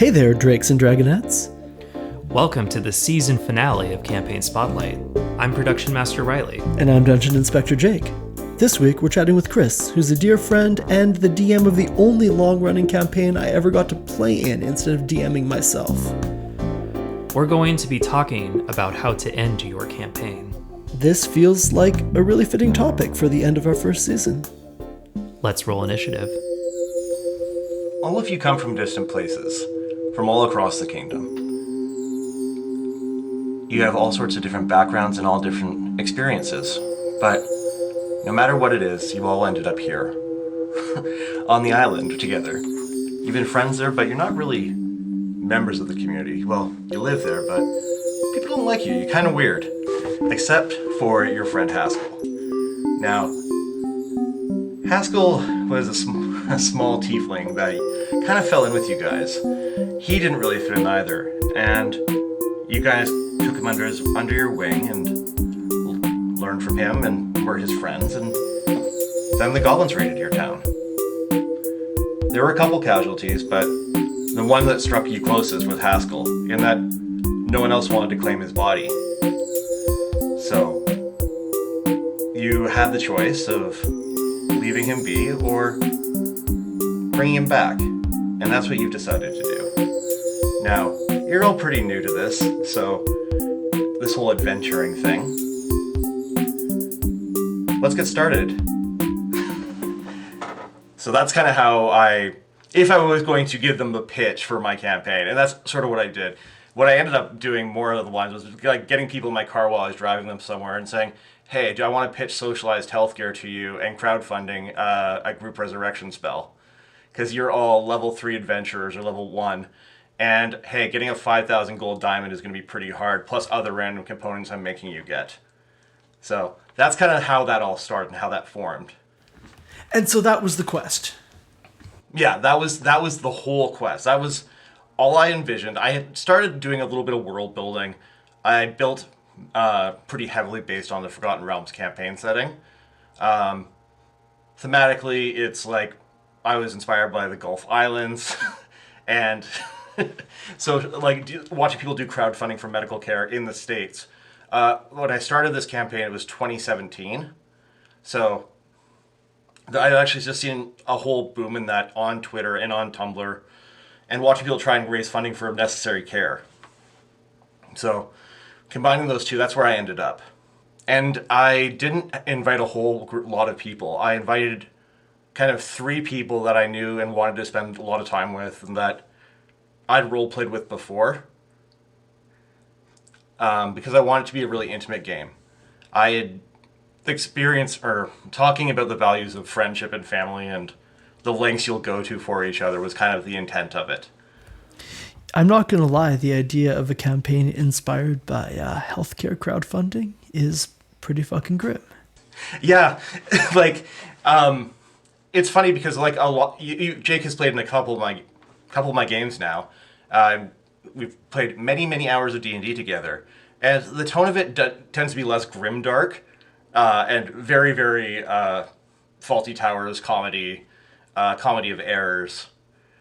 Hey there, Drakes and Dragonettes. Welcome to the season finale of Campaign Spotlight. I'm Production Master Riley. And I'm Dungeon Inspector Jake. This week, we're chatting with Chris, who's a dear friend and the DM of the only long-running campaign I ever got to play in instead of DMing myself. We're going to be talking about how to end your campaign. This feels like a really fitting topic for the end of our first season. Let's roll initiative. All of you come from distant places, from all across the kingdom. You have all sorts of different backgrounds and all different experiences, but no matter what it is, you all ended up here, on the island together. You've been friends there, but you're not really members of the community. Well, you live there, but people don't like you. You're kind of weird, except for your friend Haskell. Now, Haskell was a small tiefling that kind of fell in with you guys. He didn't really fit in either, and you guys took him under your wing and learned from him and were his friends, and then the goblins raided your town. There were a couple casualties, but the one that struck you closest was Haskell, in that no one else wanted to claim his body. So, you had the choice of leaving him be or bringing him back, and that's what you've decided to do. Now, you're all pretty new to this, so this whole adventuring thing. Let's get started. So that's kind of how if I was going to give them the pitch for my campaign, and that's sort of what I did. What I ended up doing more of the lines was like getting people in my car while I was driving them somewhere and saying, hey, do I want to pitch socialized healthcare to you and crowdfunding a group resurrection spell? Because you're all level 3 adventurers or level 1. And hey, getting a 5,000 gold diamond is going to be pretty hard, plus other random components I'm making you get. So that's kind of how that all started and how that formed. And so that was the quest. Yeah, that was the whole quest. That was all I envisioned. I had started doing a little bit of world building. I built pretty heavily based on the Forgotten Realms campaign setting. Thematically, it's like I was inspired by the Gulf Islands, and so like watching people do crowdfunding for medical care in the States. When I started this campaign, it was 2017. So I've actually just seen a whole boom in that on Twitter and on Tumblr, and watching people try and raise funding for necessary care. So combining those two, that's where I ended up. And I didn't invite a whole lot of people. I invited kind of 3 people that I knew and wanted to spend a lot of time with and that I'd role-played with before. Because I wanted it to be a really intimate game. I had experienced, or talking about the values of friendship and family and the lengths you'll go to for each other was kind of the intent of it. I'm not going to lie, the idea of a campaign inspired by healthcare crowdfunding is pretty fucking grim. Yeah, like, it's funny because like a lot, Jake has played in a couple of my games now. We've played many hours of D&D together, and the tone of it tends to be less grimdark, and very, very Faulty Towers comedy of errors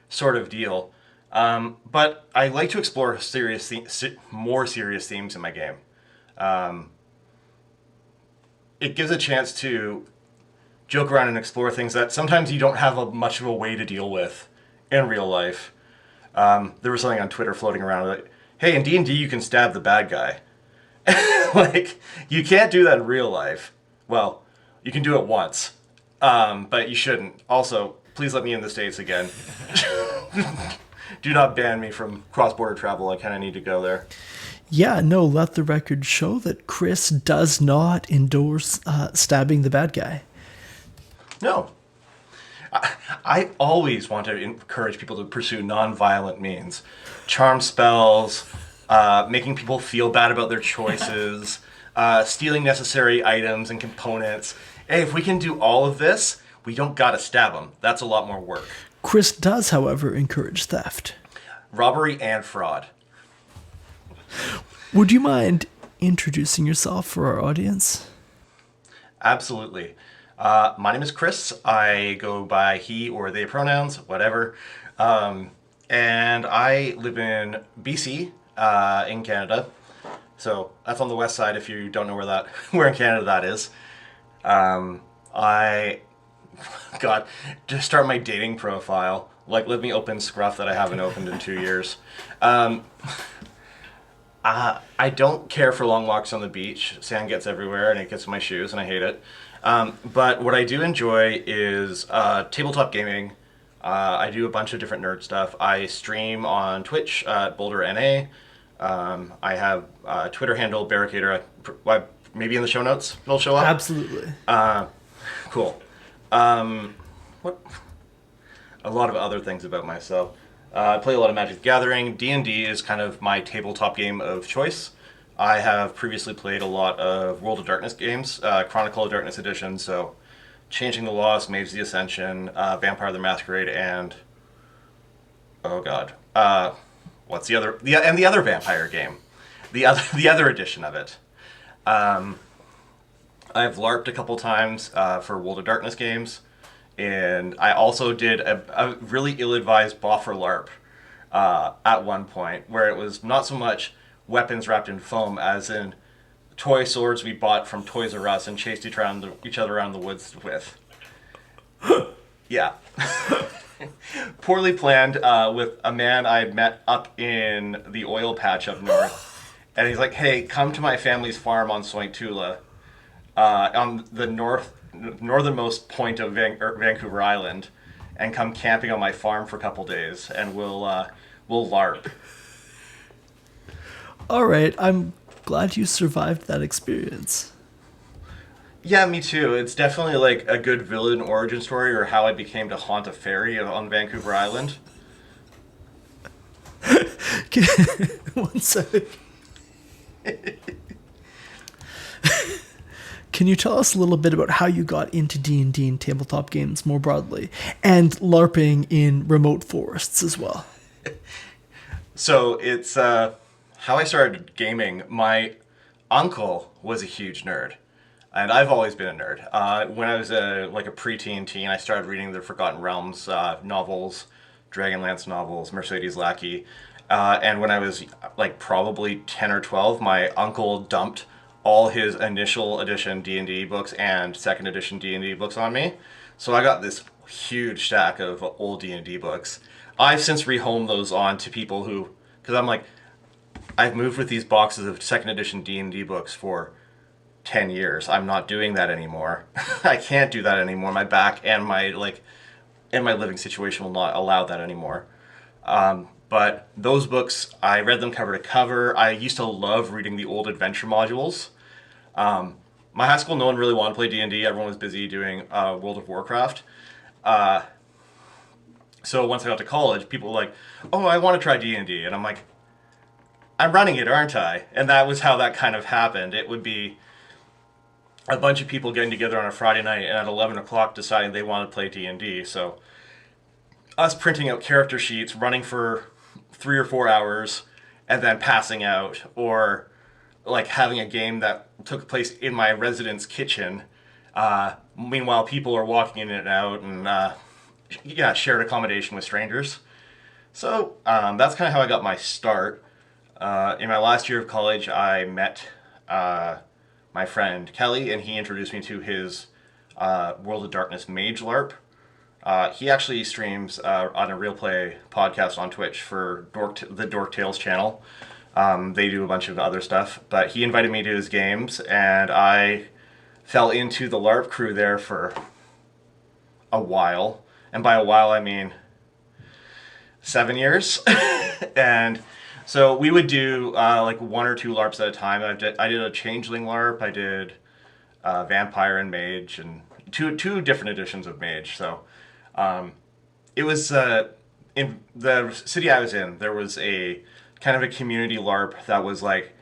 sort of deal. But I like to explore more serious themes in my game. It gives a chance to joke around and explore things that sometimes you don't have much of a way to deal with in real life. There was something on Twitter floating around like, hey, in D&D you can stab the bad guy. Like, you can't do that in real life. Well, you can do it once, but you shouldn't. Also, please let me in the States again. Do not ban me from cross-border travel. I kind of need to go there. Yeah, no, let the record show that Chris does not endorse stabbing the bad guy. No. I always want to encourage people to pursue non-violent means. Charm spells, making people feel bad about their choices, stealing necessary items and components. Hey, if we can do all of this, we don't gotta stab them. That's a lot more work. Chris does, however, encourage theft. Robbery and fraud. Would you mind introducing yourself for our audience? Absolutely. My name is Chris. I go by he or they pronouns, whatever. and I live in BC, in Canada. So that's on the west side. If you don't know where in Canada that is. I, God, to start my dating profile, like let me open Scruff that I haven't opened in 2 years. I don't care for long walks on the beach. Sand gets everywhere and it gets in my shoes and I hate it. But what I do enjoy is tabletop gaming. I do a bunch of different nerd stuff. I stream on Twitch at Boulder NA. I have a Twitter handle, Barricader. Maybe in the show notes it'll show up. Absolutely. Cool. What? A lot of other things about myself. I play a lot of Magic the Gathering. D&D is kind of my tabletop game of choice. I have previously played a lot of World of Darkness games, Chronicle of Darkness Edition, so Changing the Lost, Maves the Ascension, Vampire the Masquerade, and oh god, what's the other? The other vampire game, the other edition of it. I've LARPed a couple times for World of Darkness games. And I also did a really ill-advised boffer LARP at one point, where it was not so much weapons wrapped in foam as in toy swords we bought from Toys R Us and chased each other around the woods with. Yeah. Poorly planned with a man I had met up in the oil patch up north. And he's like, hey, come to my family's farm on Sointula, on the northernmost point of Vancouver Island, and come camping on my farm for a couple days, and we'll LARP. All right, I'm glad you survived that experience. Yeah, me too. It's definitely like a good villain origin story, or how I became to haunt a ferry on Vancouver Island. One sec. Can you tell us a little bit about how you got into D&D and tabletop games more broadly, and LARPing in remote forests as well? So it's how I started gaming. My uncle was a huge nerd, and I've always been a nerd. When I was a preteen teen, I started reading the Forgotten Realms novels, Dragonlance novels, Mercedes Lackey, and when I was probably 10 or 12, my uncle dumped all his initial edition D&D books and second edition D&D books on me. So I got this huge stack of old D&D books. I've since rehomed those on to people who, because I'm like, I've moved with these boxes of second edition D&D books for 10 years. I'm not doing that anymore. I can't do that anymore. My back and my living situation will not allow that anymore. But those books, I read them cover to cover. I used to love reading the old adventure modules. My high school, no one really wanted to play D&D. Everyone was busy doing World of Warcraft. So once I got to college, people were like, oh, I want to try D&D. And I'm like, I'm running it, aren't I? And that was how that kind of happened. It would be a bunch of people getting together on a Friday night and at 11 o'clock deciding they wanted to play D&D. So us printing out character sheets, running for 3 or 4 hours, and then passing out, or having a game that took place in my residence kitchen. Meanwhile, people are walking in and out, and shared accommodation with strangers. So that's kind of how I got my start. In my last year of college, I met my friend Kelly, and he introduced me to his World of Darkness Mage LARP. He actually streams on a Real Play podcast on Twitch for the Dork Tales channel. They do a bunch of other stuff, but he invited me to his games, and I fell into the LARP crew there for a while. And by a while, I mean 7 years. And so we would do 1 or 2 LARPs at a time. I did a Changeling LARP. I did Vampire and Mage, and two different editions of Mage. So it was in the city I was in, there was a kind of a community LARP that was like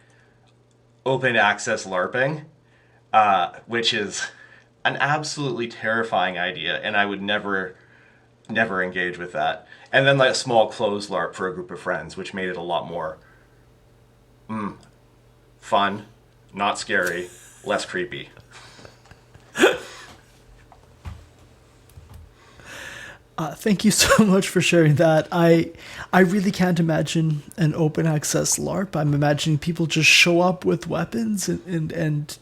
open access LARPing, which is an absolutely terrifying idea, and I would never engage with that. And then a small closed LARP for a group of friends, which made it a lot more fun, not scary, less creepy. Thank you so much for sharing that. I really can't imagine an open access LARP. I'm imagining people just show up with weapons and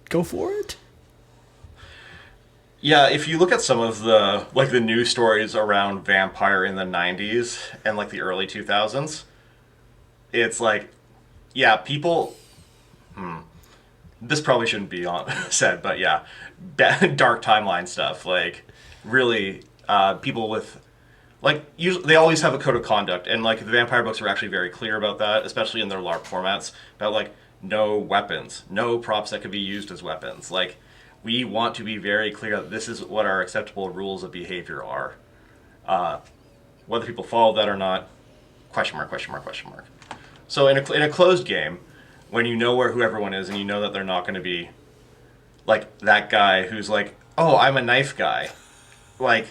go for it. Yeah, if you look at some of the news stories around Vampire in the 90s and like the early 2000s, it's like, yeah, people. This probably shouldn't be on said, but yeah, dark timeline stuff. Like, really, people with like usually they always have a code of conduct, and like the Vampire books are actually very clear about that, especially in their LARP formats. About like no weapons, no props that could be used as weapons. Like, we want to be very clear that this is what our acceptable rules of behavior are. Whether people follow that or not, question mark, question mark, question mark. So in a closed game, when you know who everyone is and you know that they're not going to be like that guy who's like, oh, I'm a knife guy, like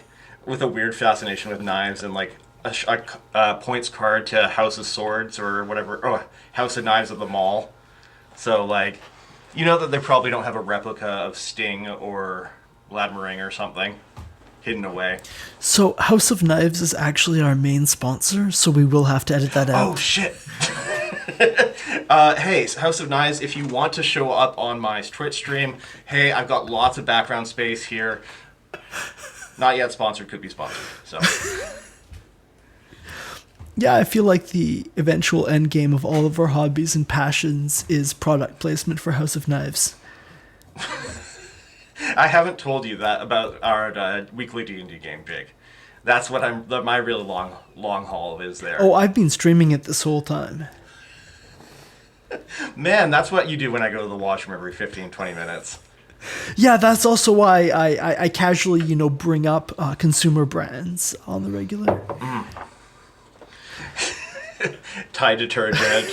with a weird fascination with knives and like a points card to House of Swords or whatever, oh, House of Knives at the mall. So like, you know that they probably don't have a replica of Sting or Ladmering or something hidden away. So House of Knives is actually our main sponsor, so we will have to edit that out. Oh shit. Hey, House of Knives, if you want to show up on my Twitch stream, hey, I've got lots of background space here. Not yet sponsored, could be sponsored. So. Yeah, I feel like the eventual end game of all of our hobbies and passions is product placement for House of Knives. I haven't told you that about our weekly D&D game, Jake. That's what my really long haul is there. Oh, I've been streaming it this whole time. Man, that's what you do when I go to the washroom every 15, 20 minutes. Yeah, that's also why I casually, bring up consumer brands on the regular. Tide detergent,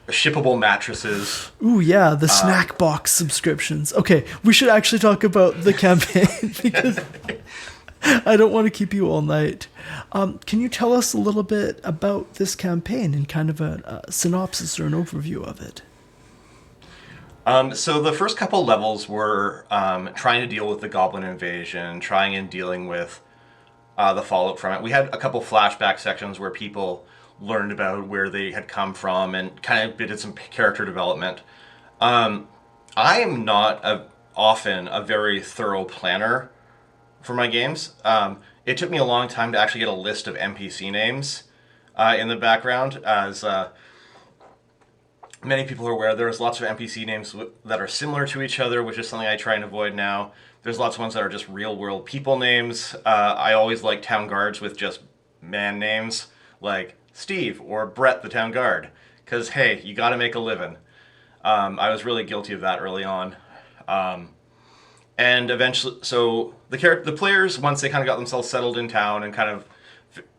shippable mattresses. Ooh, yeah, the snack box subscriptions. Okay, we should actually talk about the campaign because I don't want to keep you all night. Can you tell us a little bit about this campaign and kind of a synopsis or an overview of it? So the first couple levels were trying to deal with the goblin invasion, trying and dealing with the fallout from it. We had a couple flashback sections where people learned about where they had come from and kind of did some character development. I am not often a very thorough planner for my games. It took me a long time to actually get a list of NPC names in the background, as many people are aware. There's lots of NPC names that are similar to each other, which is something I try and avoid now. There's lots of ones that are just real-world people names. I always like town guards with just man names, like Steve or Brett the town guard, because, hey, you got to make a living. I was really guilty of that early on. And eventually, so the players, once they kind of got themselves settled in town and kind of,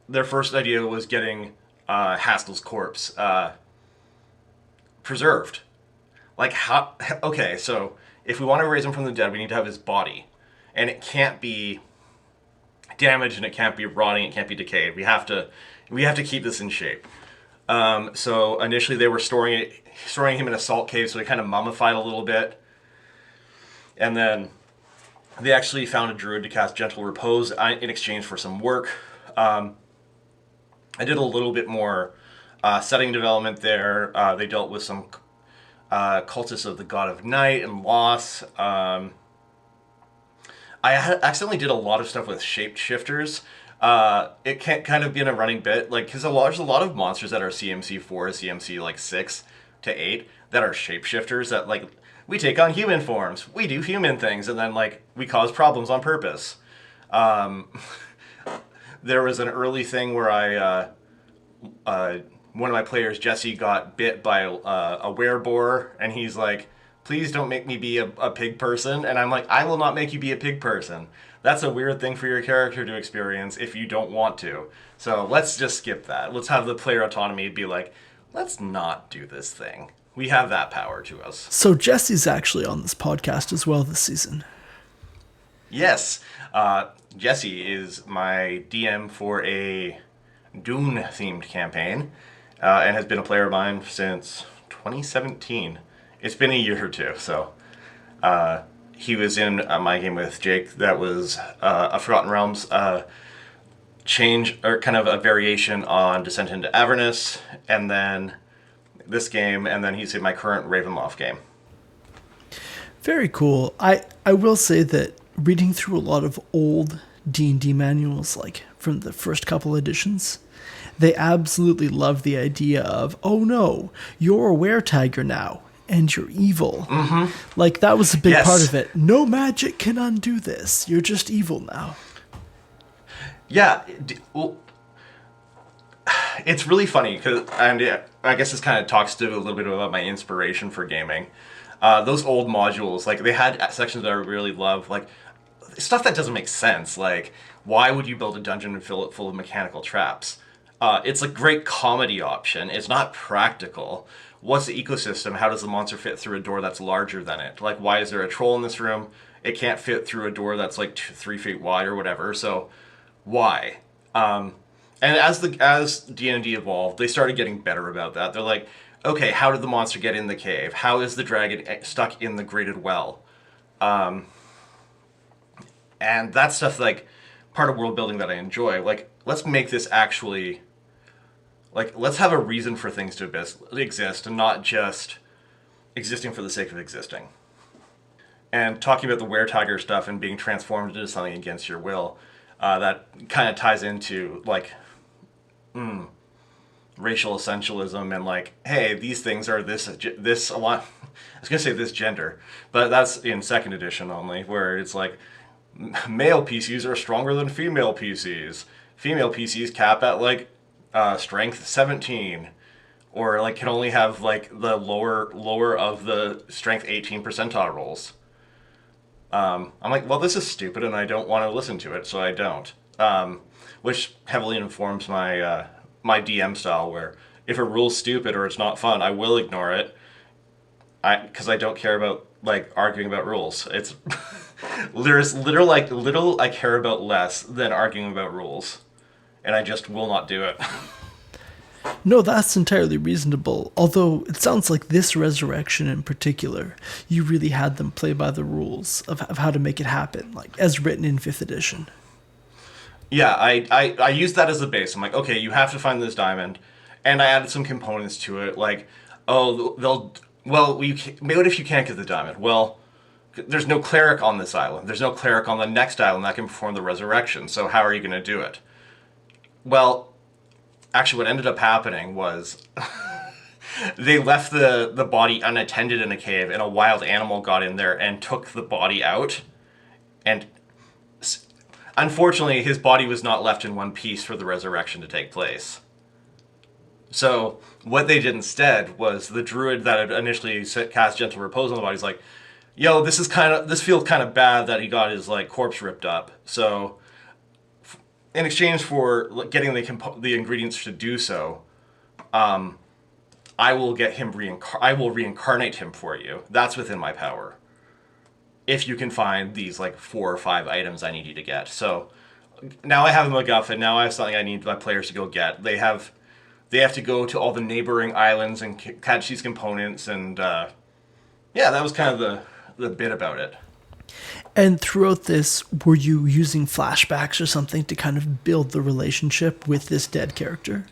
their first idea was getting Haskell's corpse preserved. Like, how? Okay, so if we want to raise him from the dead, we need to have his body, and it can't be damaged, and it can't be rotting, it can't be decayed. We have to keep this in shape. So initially, they were storing him in a salt cave, so he kind of mummified a little bit, and then they actually found a druid to cast Gentle Repose in exchange for some work. I did a little bit more setting development there. They dealt with some cultists of the God of Night and Loss. I accidentally did a lot of stuff with shapeshifters. It can't kind of be in a running bit, like, because there's a lot of monsters that are CMC 4, CMC like 6 to 8 that are shapeshifters that, like, we take on human forms, we do human things, and then, like, we cause problems on purpose. There was an early thing where one of my players, Jesse, got bit by a wereboar, and he's like, please don't make me be a pig person. And I'm like, I will not make you be a pig person. That's a weird thing for your character to experience if you don't want to. So let's just skip that. Let's have the player autonomy be like, let's not do this thing. We have that power to us. So Jesse's actually on this podcast as well this season. Yes. Jesse is my DM for a Dune-themed campaign, and has been a player of mine since 2017. It's been a year or two, so he was in my game with Jake that was a Forgotten Realms change, or kind of a variation on Descent into Avernus, and then this game, and then he's in my current Ravenloft game. Very cool. I will say that reading through a lot of old D&D manuals, like from the first couple editions, they absolutely love the idea of, oh no, you're a were-tiger now, and you're evil. Mm-hmm. Like, that was a big part of it. No magic can undo this. You're just evil now. Yeah, well, it's really funny, and I guess this kind of talks to a little bit about my inspiration for gaming. Those old modules, like, they had sections that I really love, like, stuff that doesn't make sense. Like, why would you build a dungeon and fill it full of mechanical traps? It's a great comedy option. It's not practical. What's the ecosystem? How does the monster fit through a door that's larger than it? Like, why is there a troll in this room? It can't fit through a door that's like 3 feet wide or whatever. So, why? And as D&D evolved, they started getting better about that. They're like, okay, how did the monster get in the cave? How is the dragon stuck in the grated well? And that's stuff, like, part of world building that I enjoy. Like, let's make this actually, like, let's have a reason for things to exist and not just existing for the sake of existing. And talking about the were-tiger stuff and being transformed into something against your will, that kind of ties into, like, racial essentialism and, like, hey, these things are this a lot. I was gonna say this gender, but that's in 2nd edition only, where it's like male PCs are stronger than female PCs. Female PCs cap at, like, strength 17, or, like, can only have, like, the lower of the strength 18 percentile rolls. I'm like, well, this is stupid, and I don't want to listen to it, so I don't. Which heavily informs my my DM style, where if a rule's stupid or it's not fun, I will ignore it. Because I don't care about, like, arguing about rules. It's there's little I care about less than arguing about rules, and I just will not do it. No, that's entirely reasonable. Although it sounds like this resurrection in particular, you really had them play by the rules of how to make it happen, like as written in 5th edition. Yeah, I used that as a base. I'm like, okay, you have to find this diamond, and I added some components to it, like, oh, what if you can't get the diamond? Well, there's no cleric on this island. There's no cleric on the next island that can perform the resurrection, so how are you going to do it? Well, actually, what ended up happening was they left the body unattended in a cave, and a wild animal got in there and took the body out. And unfortunately, his body was not left in one piece for the resurrection to take place. So what they did instead was the druid that had initially cast Gentle Repose on the body is like, yo, this feels kind of bad that he got his, like, corpse ripped up. So in exchange for getting the ingredients to do so, I will get him I will reincarnate him for you. That's within my power. If you can find these, like, 4 or 5 items I need you to get. So now I have a MacGuffin. Now I have something I need my players to go get. They have to go to all the neighboring islands and catch these components, and yeah, that was kind of the bit about it. And throughout this, were you using flashbacks or something to kind of build the relationship with this dead character?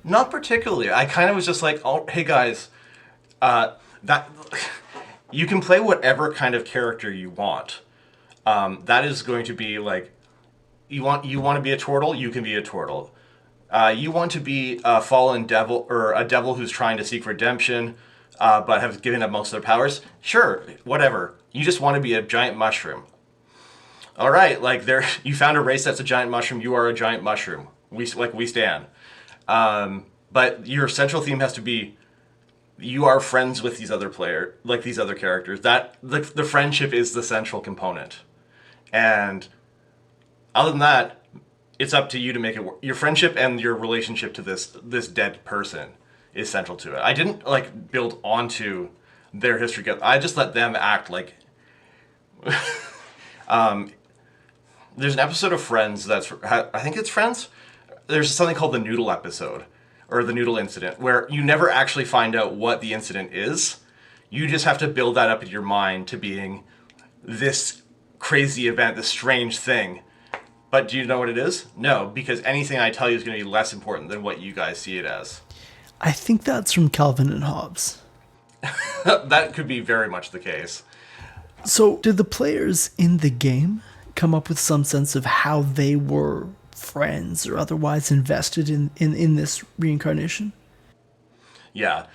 Not particularly. I kind of was just like, oh, hey guys, that you can play whatever kind of character you want. That is going to be like, you want to be a turtle, you can be a turtle. You want to be a fallen devil, or a devil who's trying to seek redemption, but have given up most of their powers. Sure, whatever. You just want to be a giant mushroom. All right, like, you found a race that's a giant mushroom. You are a giant mushroom. We stand. But your central theme has to be, you are friends with these other these other characters. That the friendship is the central component. And other than that, it's up to you to make it work. Your friendship and your relationship to this dead person is central to it. I didn't, like, build onto their history. I just let them act like. There's an episode of Friends I think it's Friends. There's something called the Noodle episode, or the Noodle incident, where you never actually find out what the incident is. You just have to build that up in your mind to being this crazy event, this strange thing. But do you know what it is? No, because anything I tell you is going to be less important than what you guys see it as. I think that's from Calvin and Hobbes. That could be very much the case. So, did the players in the game come up with some sense of how they were friends or otherwise invested in this reincarnation? Yeah.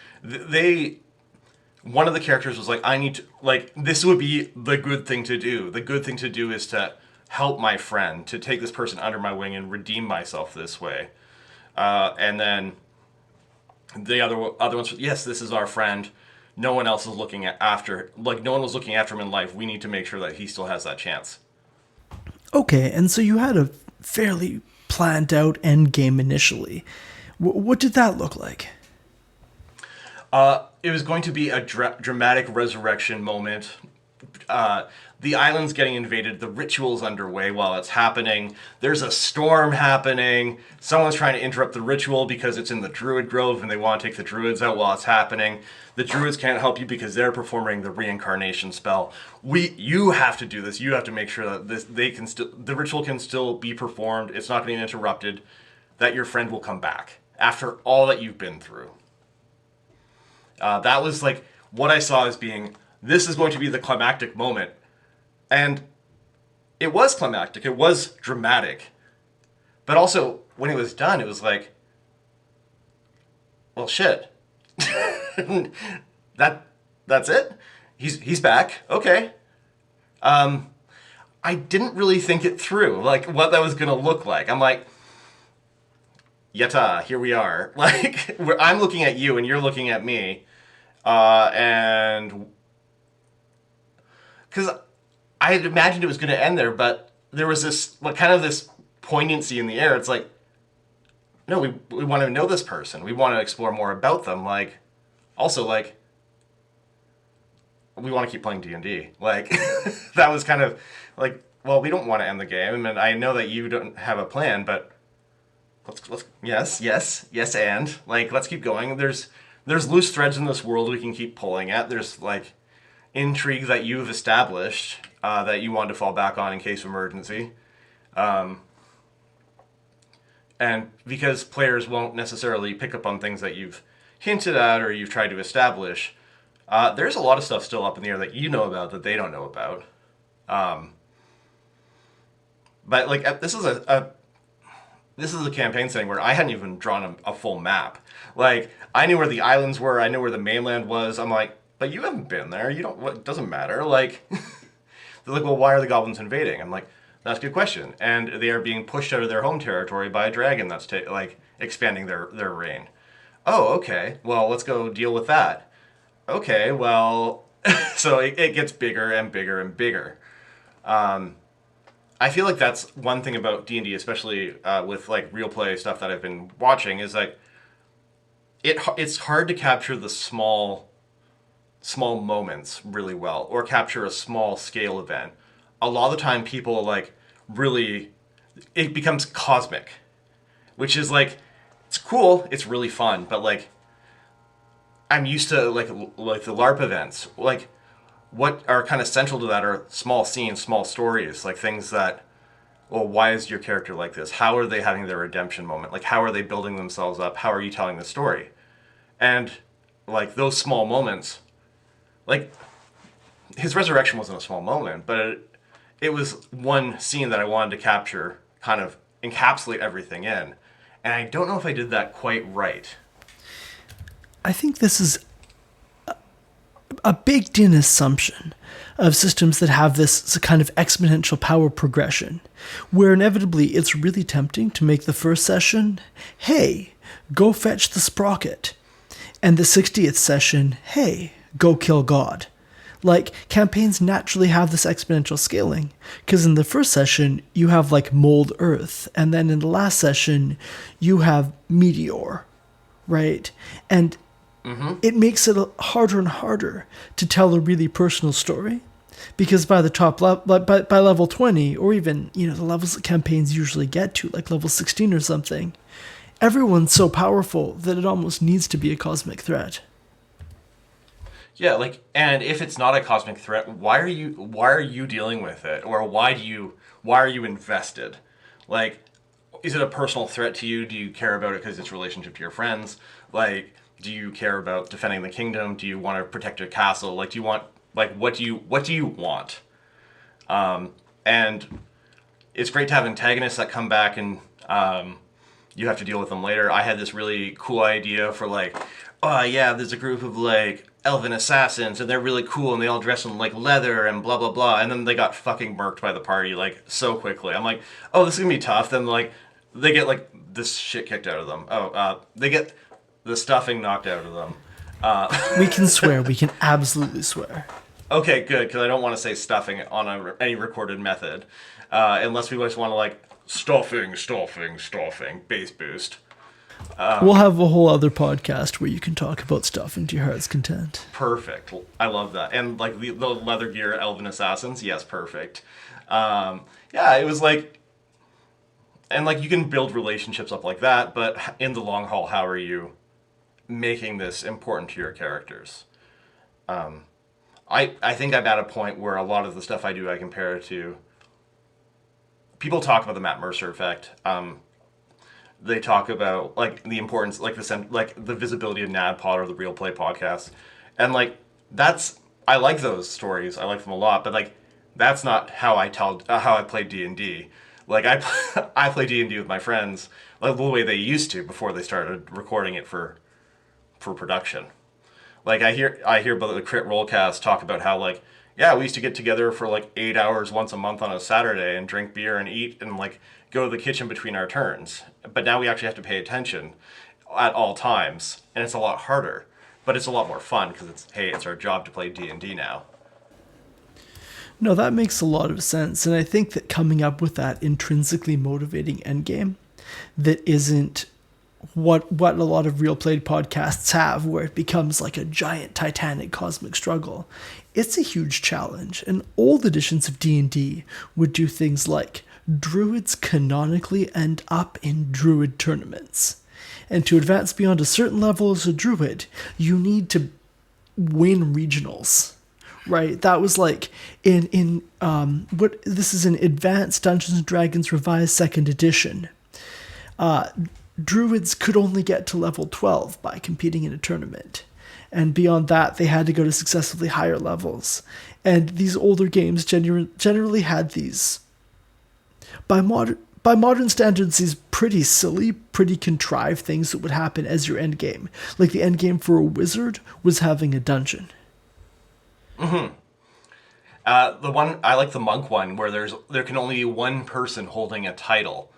One of the characters was like, I need to, like, this would be the good thing to do. The good thing to do is to help my friend, to take this person under my wing and redeem myself this way. And then the other ones, yes, this is our friend. No one else is looking after, like, no one was looking after him in life. We need to make sure that he still has that chance. Okay, and so you had a fairly planned out end game initially. What did that look like? It was going to be a dramatic resurrection moment. The island's getting invaded. The ritual's underway while it's happening. There's a storm happening. Someone's trying to interrupt the ritual because it's in the druid grove and they want to take the druids out while it's happening. The druids can't help you because they're performing the reincarnation spell. You have to do this. You have to make sure that the ritual can still be performed. It's not going to be interrupted. That your friend will come back after all that you've been through. That was like what I saw as being, this is going to be the climactic moment. And it was climactic. It was dramatic. But also, when it was done, it was like, well, shit. That's it? He's back. Okay. I didn't really think it through, like, what that was going to look like. I'm like, yata, here we are. Like, I'm looking at you and you're looking at me. And because I had imagined it was going to end there, but there was this, like, kind of this poignancy in the air. It's like, no, we want to know this person. We want to explore more about them. Like, also, like, we want to keep playing D&D. Like, that was kind of like, well, we don't want to end the game, and I know that you don't have a plan, but let's yes, and like, let's keep going. There's loose threads in this world we can keep pulling at. There's, like, intrigue that you've established that you want to fall back on in case of emergency. And because players won't necessarily pick up on things that you've hinted at or you've tried to establish, there's a lot of stuff still up in the air that you know about that they don't know about. But, like, this is a campaign setting where I hadn't even drawn a full map. Like, I knew where the islands were. I knew where the mainland was. I'm like, but you haven't been there. You don't. It doesn't matter. Like, they're like, well, why are the goblins invading? I'm like, that's a good question. And they are being pushed out of their home territory by a dragon that's expanding their reign. Oh, okay. Well, let's go deal with that. Okay. Well, so it gets bigger and bigger and bigger. I feel like that's one thing about D&D, especially with, like, real play stuff that I've been watching, is like it's hard to capture the small moments really well, or capture a small scale event. A lot of the time people, like, really, it becomes cosmic, which is, like, it's cool, it's really fun, but, like, I'm used to, like the LARP events. Like, what are kind of central to that are small scenes, small stories, like things that, well, why is your character like this? How are they having their redemption moment? Like, how are they building themselves up? How are you telling the story? And, like, those small moments, like, his resurrection wasn't a small moment, but it was one scene that I wanted to capture, kind of encapsulate everything in. And I don't know if I did that quite right. I think this is a baked-in assumption of systems that have this kind of exponential power progression, where inevitably it's really tempting to make the first session, hey, go fetch the sprocket, and the 60th session, hey, go kill God. Like, campaigns naturally have this exponential scaling, because in the first session, you have, like, mold earth, and then in the last session, you have meteor, right? And it makes it harder and harder to tell a really personal story, because by the top by level 20, or even, you know, the levels that campaigns usually get to, like level 16 or something, everyone's so powerful that it almost needs to be a cosmic threat. Yeah, like, and if it's not a cosmic threat, why are you dealing with it, or why are you invested? Like, is it a personal threat to you? Do you care about it because it's relationship to your friends? Like, do you care about defending the kingdom? Do you want to protect your castle? Like, do you want like what do you want? And it's great to have antagonists that come back and you have to deal with them later. I had this really cool idea for like, oh yeah, there's a group of like elven assassins and they're really cool and they all dress in like leather and blah blah blah, and then they got fucking murked by the party like so quickly. I'm like, oh, this is gonna be tough. Then like they get like this shit kicked out of them. They get the stuffing knocked out of them. We can swear. We can absolutely swear. Okay, good, because I don't want to say stuffing on any recorded method, unless we just want to like stuffing, bass boost. We'll have a whole other podcast where you can talk about stuff into your heart's content. Perfect. I love that. And like the leather gear elven assassins, yes, perfect. Yeah, it was like, and like you can build relationships up like that, but in the long haul, how are you making this important to your characters? I think I'm at a point where a lot of the stuff I do, I compare it to. People talk about the Matt Mercer effect. They talk about like the importance, like the visibility of NADPOD or the Real Play podcast, and like I like those stories. I like them a lot, but like that's not how I play D&D. Like I play D&D with my friends like the way they used to before they started recording it for production. Like I hear about the Crit Rollcast talk about how like, yeah, we used to get together for like 8 hours once a month on a Saturday and drink beer and eat and like go to the kitchen between our turns. But now we actually have to pay attention at all times, and it's a lot harder, but it's a lot more fun because it's our job to play D&D now. No, that makes a lot of sense, and I think that coming up with that intrinsically motivating endgame that isn't what a lot of real played podcasts have, where it becomes like a giant titanic cosmic struggle. It's a huge challenge, and old editions of D&D would do things like druids canonically end up in druid tournaments. And to advance beyond a certain level as a druid, you need to win regionals. Right, that was like in what this is in Advanced Dungeons and Dragons Revised 2nd Edition. Druids could only get to level 12 by competing in a tournament. And beyond that, they had to go to successively higher levels. And these older games generally had these, by modern standards, these pretty silly, pretty contrived things that would happen as your end game. Like the end game for a wizard was having a dungeon. Mm-hmm. The one I like, the monk one, where there can only be one person holding a title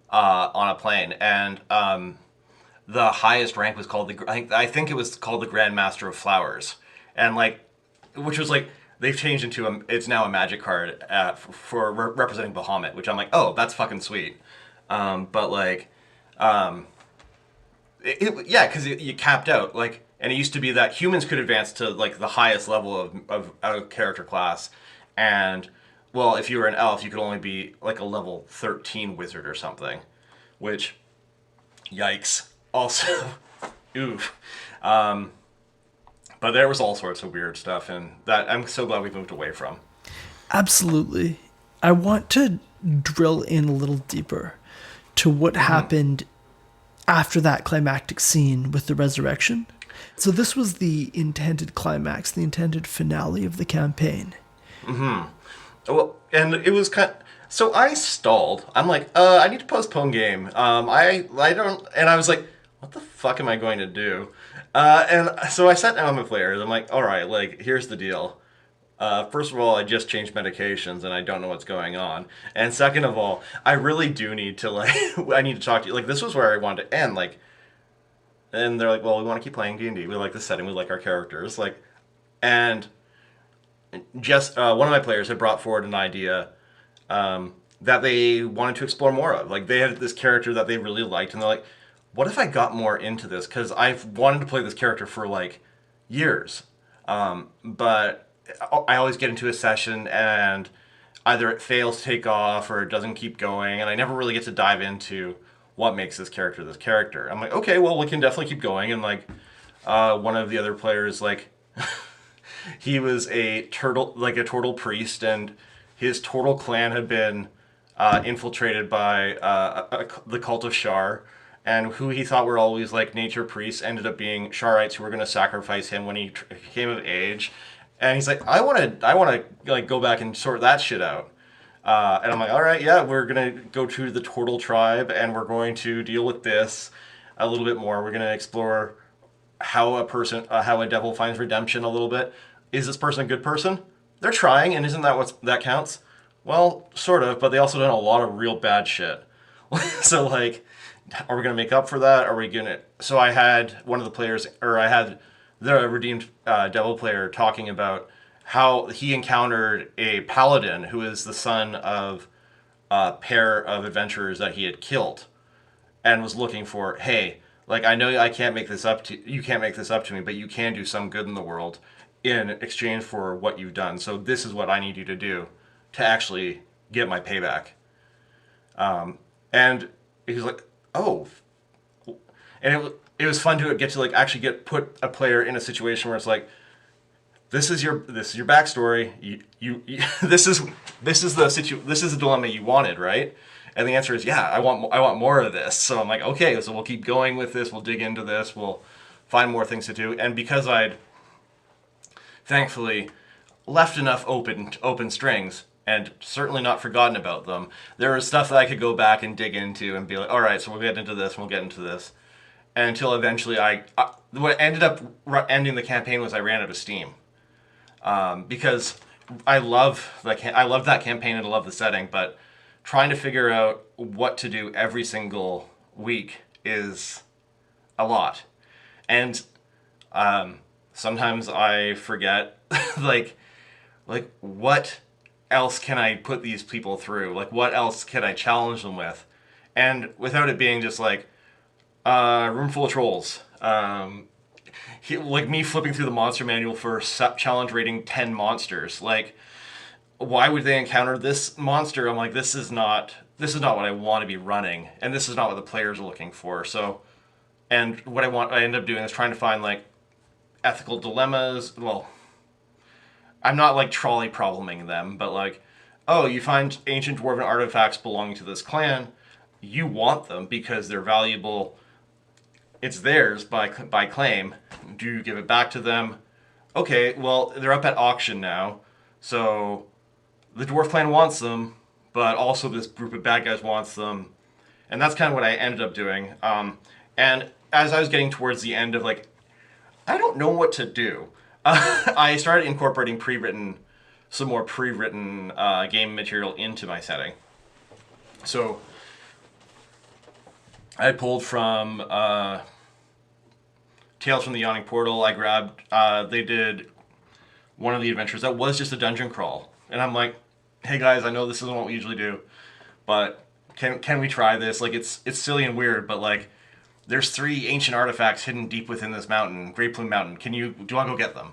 on a plane, and the highest rank was called I think it was called the Grand Master of Flowers, and like, which was like they've changed into it's now a magic card for representing Bahamut, which I'm like, oh, that's fucking sweet, but like, yeah, because you capped out like. And it used to be that humans could advance to like the highest level of a character class, and well, if you were an elf, you could only be like a level 13 wizard or something, which, yikes. Also, oof. But there was all sorts of weird stuff, and that I'm so glad we moved away from. Absolutely. I want to drill in a little deeper to what happened after that climactic scene with the resurrection. So this was the intended climax, the intended finale of the campaign. Mm-hmm. Well, and it was so I stalled. I'm like, I need to postpone game. I don't, and I was like, what the fuck am I going to do? And so I sat down with my players. I'm like, all right, like, here's the deal. First of all, I just changed medications and I don't know what's going on. And second of all, I really do need to I need to talk to you. Like, this was where I wanted to end. Like. And they're like, well, we want to keep playing D&D. We like the setting. We like our characters. Like, and just one of my players had brought forward an idea that they wanted to explore more of. Like, they had this character that they really liked, and they're like, what if I got more into this? Because I've wanted to play this character for, like, years. But I always get into a session, and either it fails to take off, or it doesn't keep going, and I never really get to dive into what makes this character. I'm like, okay, well, we can definitely keep going. And like, one of the other players like he was a turtle priest, and his turtle clan had been infiltrated by the cult of Shar, and who he thought were always like nature priests ended up being Sharites who were going to sacrifice him when he came of age. And he's like, I want to like go back and sort that shit out. And I'm like, all right, yeah, we're gonna go to the Turtle tribe, and we're going to deal with this a little bit more. We're gonna explore how how a devil finds redemption a little bit. Is this person a good person? They're trying, and isn't that what that counts? Well, sort of, but they also done a lot of real bad shit. So like, are we gonna make up for that? Are we gonna? So I had one of the players, or I had the redeemed devil player talking about how he encountered a paladin who is the son of a pair of adventurers that he had killed, and was looking for, hey, like, I know I can't make this up to you, can't make this up to me, but you can do some good in the world in exchange for what you've done. So this is what I need you to do to actually get my payback. And he was like, oh, and it was fun to get to like actually put a player in a situation where it's like, this is your backstory. You this is the dilemma you wanted, right? And the answer is, yeah, I want more of this. So I'm like, okay, so we'll keep going with this. We'll dig into this. We'll find more things to do. And because I'd thankfully left enough open strings and certainly not forgotten about them, there was stuff that I could go back and dig into and be like, all right, so we'll get into this and we'll get into this. And until eventually what ended up ending the campaign was I ran out of steam. Because I love that campaign and I love the setting, but trying to figure out what to do every single week is a lot. And sometimes I forget, like what else can I put these people through? Like, what else can I challenge them with? And without it being just like, room full of trolls. Like me flipping through the monster manual for challenge rating 10 monsters. Like, why would they encounter this monster? I'm like, this is not what I want to be running, and this is not what the players are looking for. So, and what I end up doing is trying to find like ethical dilemmas. Well, I'm not like trolley probleming them, but like, oh, you find ancient dwarven artifacts belonging to this clan. You want them because they're valuable. It's theirs by claim. Do you give it back to them? Okay, well, they're up at auction now. So the dwarf clan wants them, but also this group of bad guys wants them. And that's kind of what I ended up doing. And as I was getting towards the end of like, I don't know what to do, I started incorporating some more pre-written game material into my setting. So I pulled from Tales from the Yawning Portal. I grabbed, they did one of the adventures that was just a dungeon crawl. And I'm like, hey guys, I know this isn't what we usually do, but can we try this? Like, it's silly and weird, but like, there's 3 ancient artifacts hidden deep within this mountain, Great Plume Mountain. Do you want to go get them?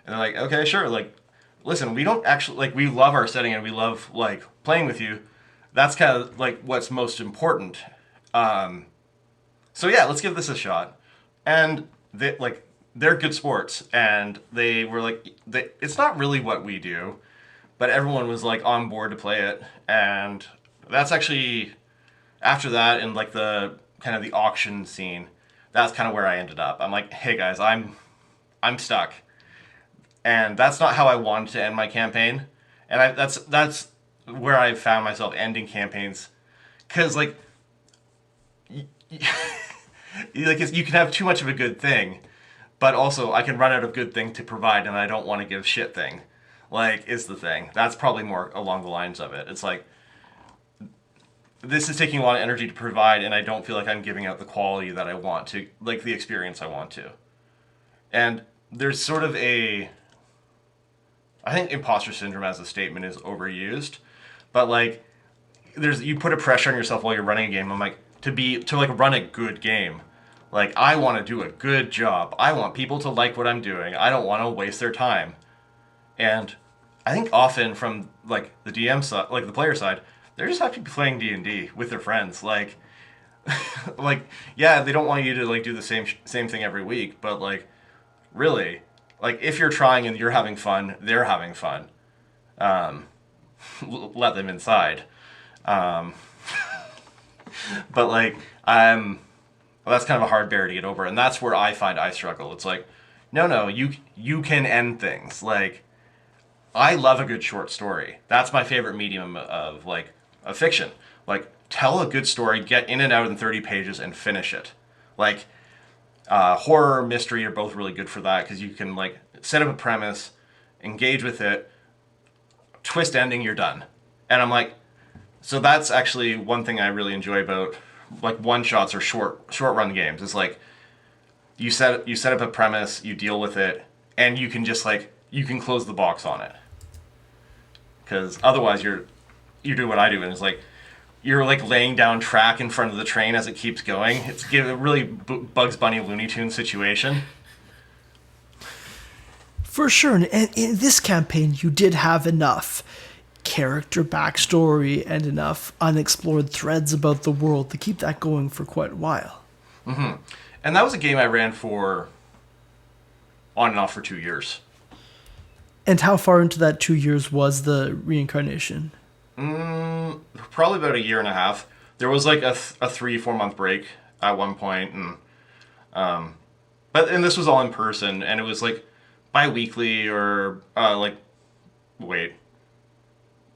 And they're like, okay, sure. Like, listen, we don't actually, like, we love our setting and we love, like, playing with you. That's kind of, like, what's most important. So yeah, let's give this a shot. And they're good sports, and they were like, it's not really what we do, but everyone was like on board to play it. And that's actually, after that, in like the kind of the auction scene, that's kind of where I ended up. I'm like, hey guys, I'm stuck, and that's not how I wanted to end my campaign. And that's where I found myself ending campaigns, because like, you can have too much of a good thing, but also I can run out of good thing to provide, and I don't want to give shit thing, like, is the thing. That's probably more along the lines of it. It's like, this is taking a lot of energy to provide, and I don't feel like I'm giving out the quality that I want to, like the experience I want to. And there's sort of I think imposter syndrome as a statement is overused, but like, you put a pressure on yourself while you're running a game. I'm like, to like run a good game. Like, I want to do a good job. I want people to like what I'm doing. I don't want to waste their time. And I think often from like the DM side, like the player side, they're just happy playing D&D with their friends. Like, like, yeah, they don't want you to like do the same thing every week, but like, really, like if you're trying and you're having fun, they're having fun. Let them inside. Um, but like well, that's kind of a hard barrier to get over, and that's where I find I struggle. It's like, no, you can end things. Like, I love a good short story. That's my favorite medium of like a fiction. Like, tell a good story, get in and out in 30 pages, and finish it. Like, horror, mystery are both really good for that because you can like set up a premise, engage with it, twist ending, you're done. And I'm like, so that's actually one thing I really enjoy about like one shots or short run games. It's like you set up a premise, you deal with it, and you can just like you can close the box on it. Because otherwise you do what I do, and it's like you're like laying down track in front of the train as it keeps going. It's a really Bugs Bunny Looney Tunes situation. For sure. And in this campaign, you did have enough character backstory and enough unexplored threads about the world to keep that going for quite a while. Mm-hmm. And that was a game I ran for on and off for 2 years. And how far into that 2 years was the reincarnation? Probably about a year and a half. There was like a 3-4 month break at one point, and this was all in person, and it was like bi-weekly or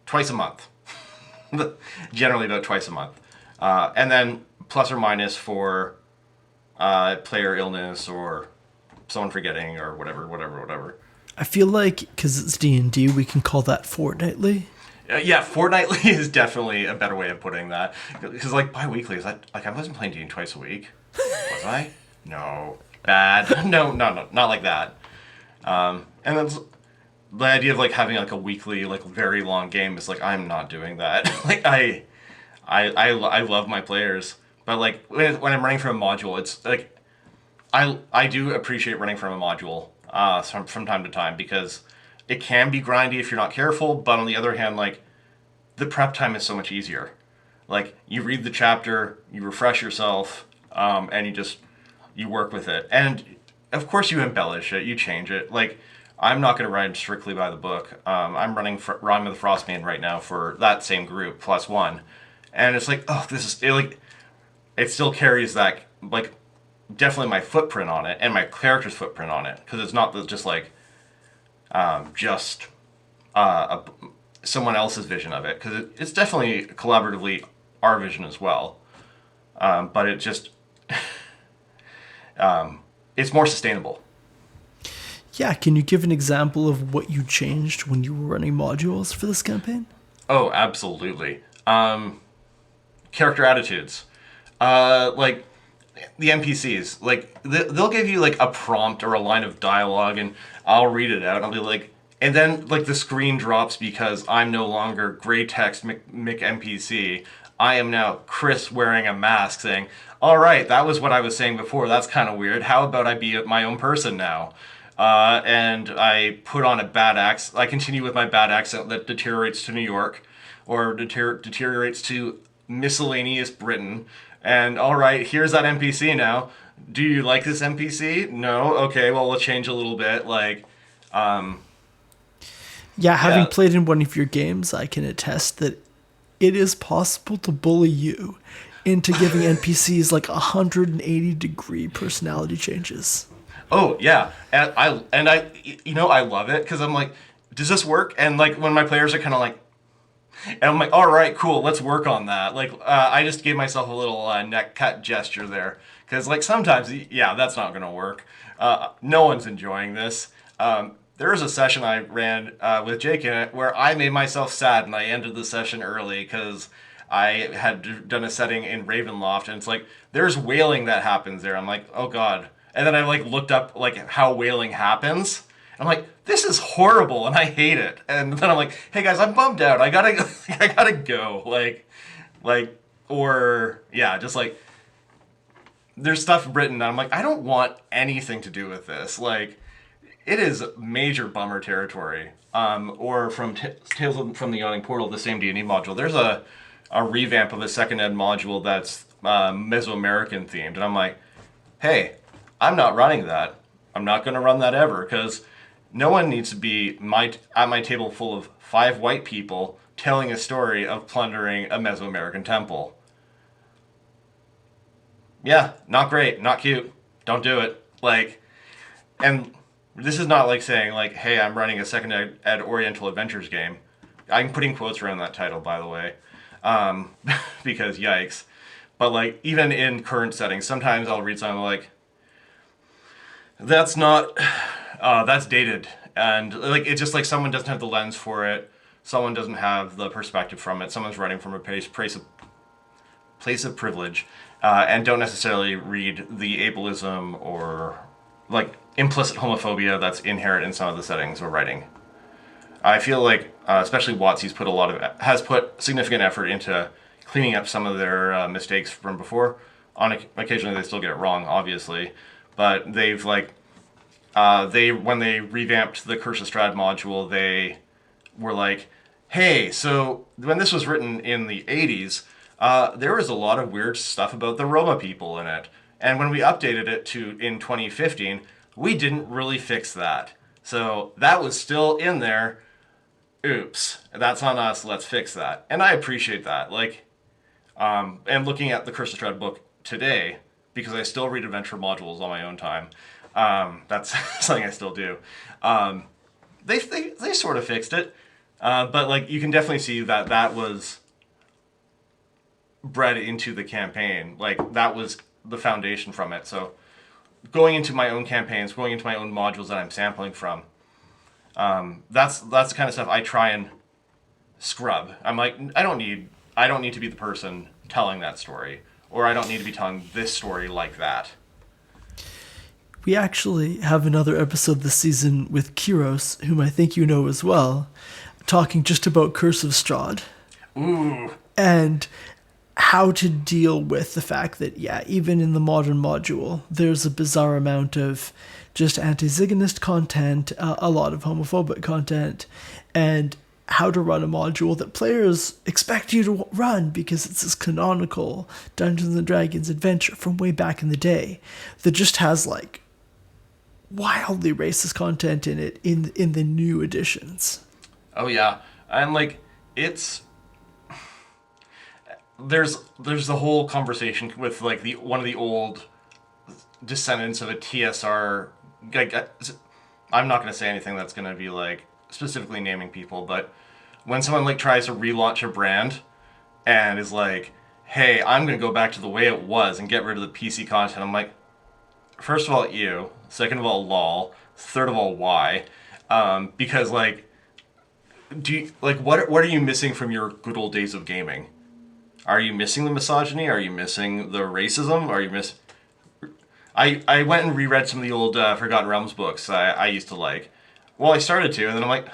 twice a month. Generally about twice a month, and then plus or minus for player illness or someone forgetting or whatever. I feel like because it's D&D, we can call that fortnightly. Yeah, fortnightly is definitely a better way of putting that. Because like bi-weekly is that like I wasn't playing D&D twice a week, was I? No, bad. No, not like that. And that's the idea of like having like a weekly like very long game is like I'm not doing that. Like I love my players, but like when I'm running from a module, it's like I do appreciate running from a module from time to time because it can be grindy if you're not careful, but on the other hand, like, the prep time is so much easier. Like, you read the chapter, you refresh yourself, and you work with it. And, of course, you embellish it, you change it. Like, I'm not going to run strictly by the book. I'm running Rhyme of the Frostmaiden right now for that same group, +1. And it's like, it still carries that, like, definitely my footprint on it, and my character's footprint on it. Because it's not just, like, someone else's vision of it, because it's definitely collaboratively our vision as well, but it just it's more sustainable. Yeah, can you give an example of what you changed when you were running modules for this campaign? Oh, absolutely. Character attitudes, like the NPCs, like they'll give you like a prompt or a line of dialogue, and I'll read it out, and I'll be like, and then like the screen drops because I'm no longer gray text Mick NPC. I am now Chris wearing a mask saying, all right, that was what I was saying before. That's kind of weird. How about I be my own person now? And I put on a bad accent. I continue with my bad accent that deteriorates to New York or deteriorates to miscellaneous Britain. And all right, here's that NPC now. Do you like this NPC? No? Okay, well, we'll change a little bit. Like, yeah, having played in one of your games, I can attest that it is possible to bully you into giving NPCs like 180-degree personality changes. Oh, yeah. And I love it because I'm like, does this work? And like when my players are kind of like, and I'm like, all right, cool, let's work on that. Like, I just gave myself a little neck cut gesture there. Because, like, sometimes, yeah, that's not going to work. No one's enjoying this. There was a session I ran with Jake in it where I made myself sad and I ended the session early because I had done a setting in Ravenloft. And it's like, there's wailing that happens there. I'm like, oh, God. And then I, like, looked up, like, how wailing happens. I'm like, this is horrible, and I hate it. And then I'm like, hey guys, I'm bummed out. I gotta go. Just like, there's stuff written, and I'm like, I don't want anything to do with this. Like, it is major bummer territory. Or from Tales from the Yawning Portal, the same D&D module. There's a revamp of a second ed module that's Mesoamerican themed, and I'm like, hey, I'm not running that. I'm not going to run that ever because no one needs to be at my table full of 5 white people telling a story of plundering a Mesoamerican temple. Yeah, not great, not cute. Don't do it. Like, and this is not like saying like, hey, I'm running a second ed Oriental Adventures game. I'm putting quotes around that title, by the way, because yikes. But like, even in current settings, sometimes I'll read something like, that's not, that's dated. And like, it's just like someone doesn't have the lens for it. Someone doesn't have the perspective from it. Someone's writing from a place of privilege, and don't necessarily read the ableism or like implicit homophobia that's inherent in some of the settings we're writing. I feel like, especially WotC's has put significant effort into cleaning up some of their mistakes from before. Occasionally they still get it wrong, obviously, but they've like, when they revamped the Curse of Strahd module, they were like, hey, so when this was written in the 80s, there was a lot of weird stuff about the Roma people in it. And when we updated it in 2015, we didn't really fix that. So that was still in there. Oops, that's on us. Let's fix that. And I appreciate that. Like, and looking at the Curse of Strahd book today, because I still read adventure modules on my own time, that's something I still do. They sort of fixed it, but like you can definitely see that was bred into the campaign. Like that was the foundation from it. So going into my own campaigns, going into my own modules that I'm sampling from, that's the kind of stuff I try and scrub. I'm like, I don't need to be the person telling that story, or I don't need to be telling this story like that. We actually have another episode this season with Kiros, whom I think you know as well, talking just about Curse of Strahd. Ooh. And how to deal with the fact that, yeah, even in the modern module, there's a bizarre amount of just anti-Zygonist content, a lot of homophobic content, and how to run a module that players expect you to run because it's this canonical Dungeons & Dragons adventure from way back in the day that just has, like, wildly racist content in it in the new editions. Oh, yeah. And, like, it's... There's the whole conversation with like one of the old descendants of a TSR. I'm not going to say anything that's going to be like specifically naming people, but when someone like tries to relaunch a brand and is like, "Hey, I'm going to go back to the way it was and get rid of the PC content," I'm like, first of all, ew. Second of all, lol. Third of all, why? Because like, what are you missing from your good old days of gaming? Are you missing the misogyny? Are you missing the racism? Are you I went and reread some of the old Forgotten Realms books I used to like. Well, I started to, and then I'm like,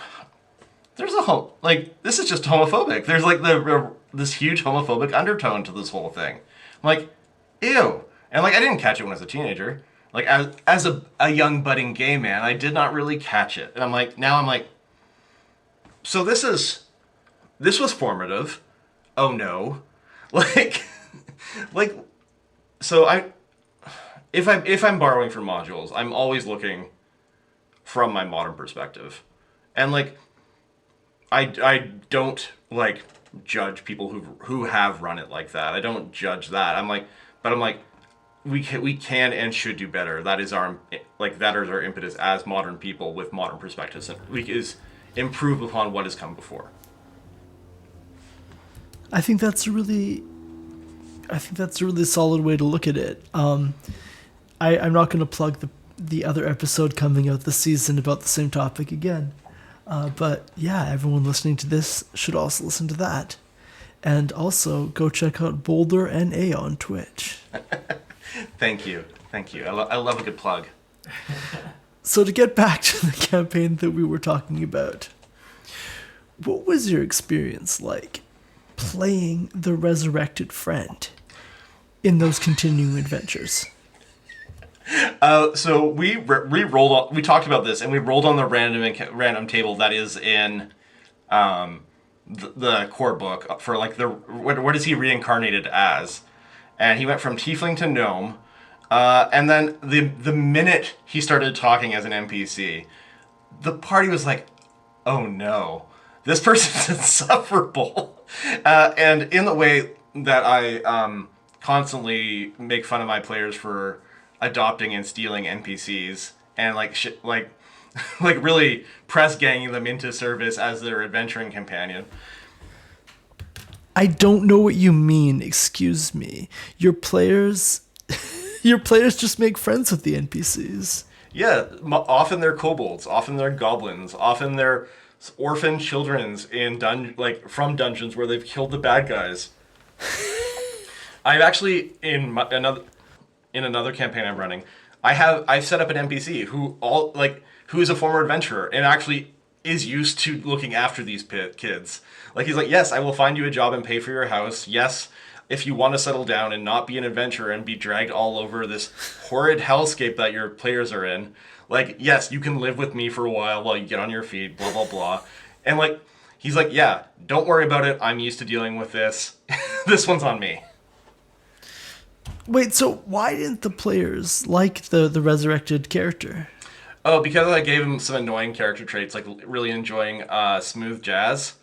there's this is just homophobic. There's like this huge homophobic undertone to this whole thing. I'm like, ew. And like I didn't catch it when I was a teenager. Like as a young budding gay man, I did not really catch it. And I'm like, so this was formative. Oh no. So if I'm borrowing from modules, I'm always looking from my modern perspective, and like, I don't like judge people who have run it like that. I don't judge that. I'm like, we can and should do better. That is our impetus as modern people with modern perspectives, and we is improve upon what has come before. I think that's a really solid way to look at it. I'm not going to plug the other episode coming out this season about the same topic again. But yeah, everyone listening to this should also listen to that. And also go check out Boulder and A on Twitch. Thank you. I love a good plug. So to get back to the campaign that we were talking about, what was your experience like playing the resurrected friend in those continuing adventures? So we rolled. We talked about this, and we rolled on the random table that is in the core book for like what is he reincarnated as, and he went from tiefling to gnome, and then the minute he started talking as an NPC, the party was like, oh no, this person's insufferable. And in the way that I constantly make fun of my players for adopting and stealing NPCs and like like really press ganging them into service as their adventuring companion. I don't know what you mean. Excuse me. Your players, your players just make friends with the NPCs. Yeah, often they're kobolds, often they're goblins, often they're orphan childrens in from dungeons where they've killed the bad guys. I've actually in another campaign I'm running, I've set up an NPC who is a former adventurer and actually is used to looking after these kids. Like he's like, yes, I will find you a job and pay for your house. Yes, if you want to settle down and not be an adventurer and be dragged all over this horrid hellscape that your players are in, like, yes, you can live with me for a while you get on your feet, blah, blah, blah. And, like, he's like, yeah, don't worry about it. I'm used to dealing with this. This one's on me. Wait, so why didn't the players like the resurrected character? Oh, because I gave him some annoying character traits, like really enjoying smooth jazz.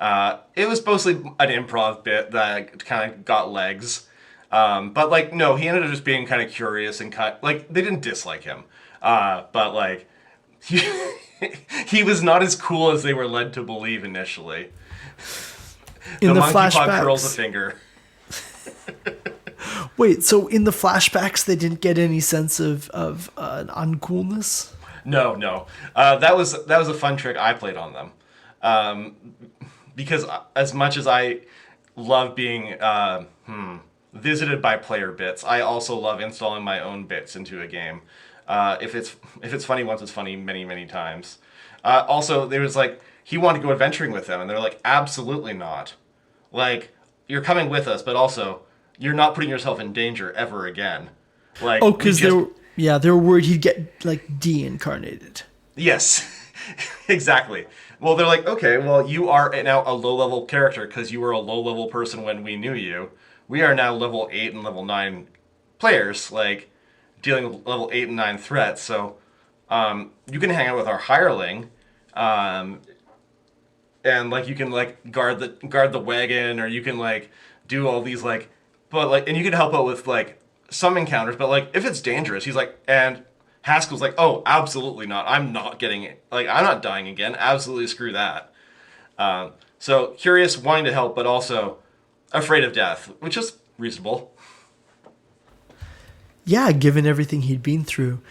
It was mostly an improv bit that kind of got legs. But, like, no, he ended up just being kind of curious and they didn't dislike him. But, like, he was not as cool as they were led to believe initially. In the monkey flashbacks, pod curls a finger. Wait, so in the flashbacks they didn't get any sense of an uncoolness? No. That was a fun trick I played on them. Because as much as I love being visited by player bits, I also love installing my own bits into a game. If it's funny once, it's funny many, many times. Also, there was like, he wanted to go adventuring with them, and they're like, absolutely not. Like, you're coming with us, but also, you're not putting yourself in danger ever again. Like, oh, because they were worried he'd get, like, de-incarnated. Yes, exactly. Well, they're like, okay, well, you are now a low-level character because you were a low-level person when we knew you. We are now level 8 and level 9 players, like, dealing with level 8 and 9 threats. So you can hang out with our hireling, and, like, you can, like, guard the wagon, or you can, like, do all these, like, but, like, and you can help out with, like, some encounters, but, like, if it's dangerous, he's like, and Haskell's like, oh, absolutely not. I'm not getting it. Like, I'm not dying again. Absolutely screw that. So curious, wanting to help, but also afraid of death, which is reasonable. Yeah, given everything he'd been through.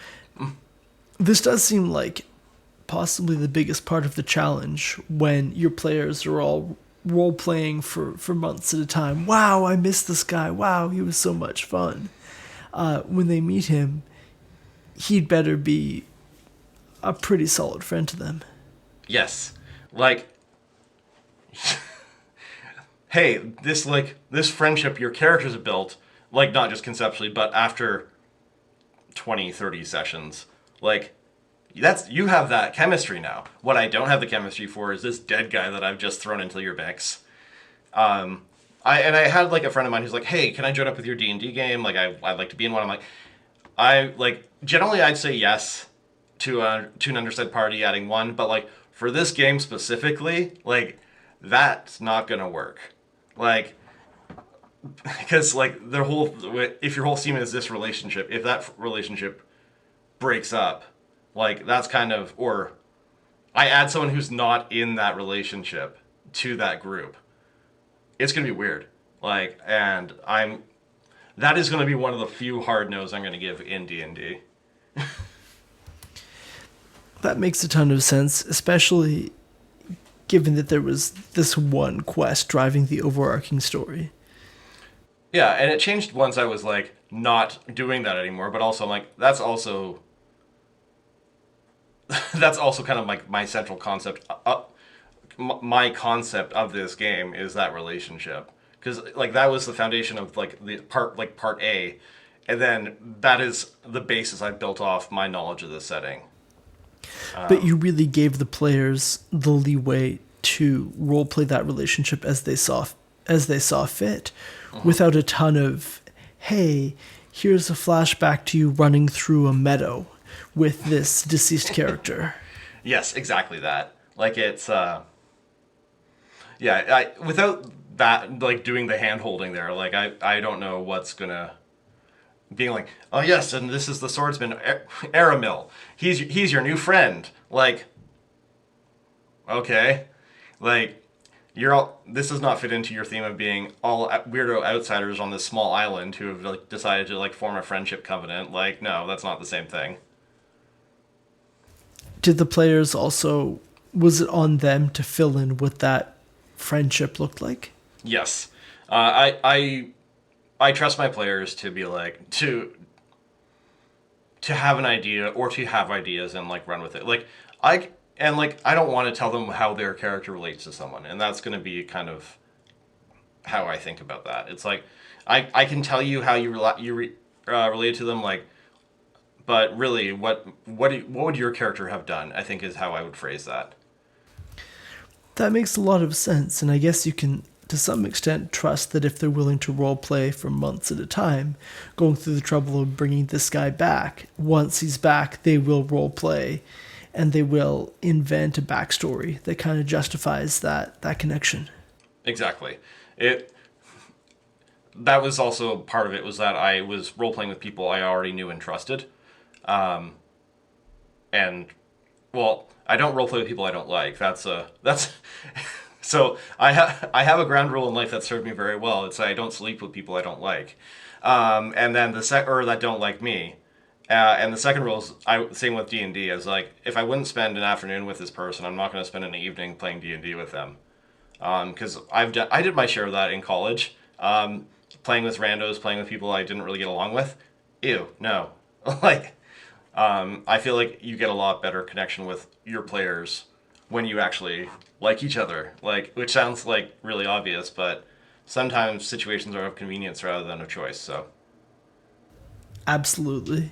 This does seem like possibly the biggest part of the challenge when your players are all role-playing for months at a time. Wow, I missed this guy. Wow, he was so much fun. When they meet him, he'd better be a pretty solid friend to them. Yes. Like, hey, this friendship your characters have built, like, not just conceptually, but after 20, 30 sessions, like, you have that chemistry now. What I don't have the chemistry for is this dead guy that I've just thrown into your mix. I had, like, a friend of mine who's like, hey, can I join up with your D&D game? Like, I'd like to be in one. I'm like, generally I'd say yes to an underside party adding one, but, like, for this game specifically, like, that's not gonna work. Like, because, like, if your whole theme is this relationship, if that relationship breaks up, like, that's kind of, or I add someone who's not in that relationship to that group, it's gonna be weird. Like, and that is going to be one of the few hard no's I'm going to give in D&D. That makes a ton of sense, especially given that there was this one quest driving the overarching story. Yeah, and it changed once I was, like, not doing that anymore, but also, like, that's also kind of, like, my central concept. My concept of this game is that relationship. Because, like, that was the foundation of, like, the part A, and then that is the basis I built off my knowledge of the setting. But you really gave the players the leeway to roleplay that relationship as they saw fit, without a ton of, hey, here's a flashback to you running through a meadow with this deceased character. Yes, exactly that. Like it's yeah, without that like doing the hand holding there, like I don't know what's gonna being like, oh yes, and this is the swordsman Aramil. He's your new friend. Like, okay, like you're all. This does not fit into your theme of being all weirdo outsiders on this small island who have like decided to like form a friendship covenant. Like, no, that's not the same thing. Did the players also, was it on them to fill in what that friendship looked like? Yes, I trust my players to be like to have an idea or to have ideas and like run with it. I don't want to tell them how their character relates to someone, and that's going to be kind of how I think about that. It's like I can tell you how relate to them, like, but really, what would your character have done? I think is how I would phrase that. That makes a lot of sense, and I guess you can, to some extent, trust that if they're willing to role play for months at a time, going through the trouble of bringing this guy back, once he's back, they will role play, and they will invent a backstory that kind of justifies that connection. Exactly. It that was also part of it was that I was role playing with people I already knew and trusted, and well, I don't role play with people I don't like. That's so I have a ground rule in life that served me very well. It's I don't sleep with people I don't like, and then or that don't like me. And the second rule is same with D&D. Is like if I wouldn't spend an afternoon with this person, I'm not going to spend an evening playing D&D with them. Because I did my share of that in college. Playing with randos, playing with people I didn't really get along with. Ew, no. like, I feel like you get a lot better connection with your players when you actually like each other. Like, which sounds like really obvious, but sometimes situations are of convenience rather than of choice. So, Absolutely.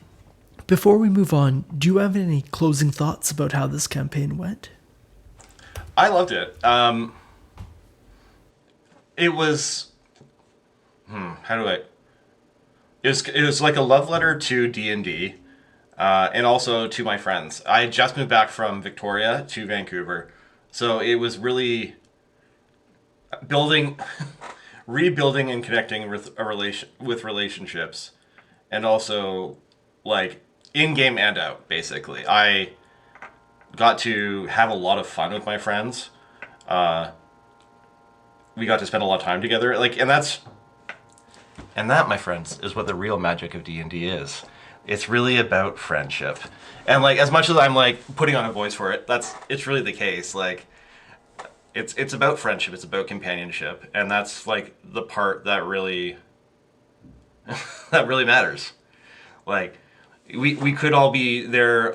Before we move on, do you have any closing thoughts about how this campaign went? I loved it. It was how do I it was like a love letter to D&D, and also to my friends. I had just moved back from Victoria to Vancouver, so it was really building rebuilding and connecting with relationships, and also like in game and out. Basically, I got to have a lot of fun with my friends. We got to spend a lot of time together, like, and that, my friends, is what the real magic of D&D is. It's really about friendship. And like as much as I'm like putting on a voice for it, it's really the case. Like it's about friendship, it's about companionship, and that's like the part that really that really matters. Like we could all be there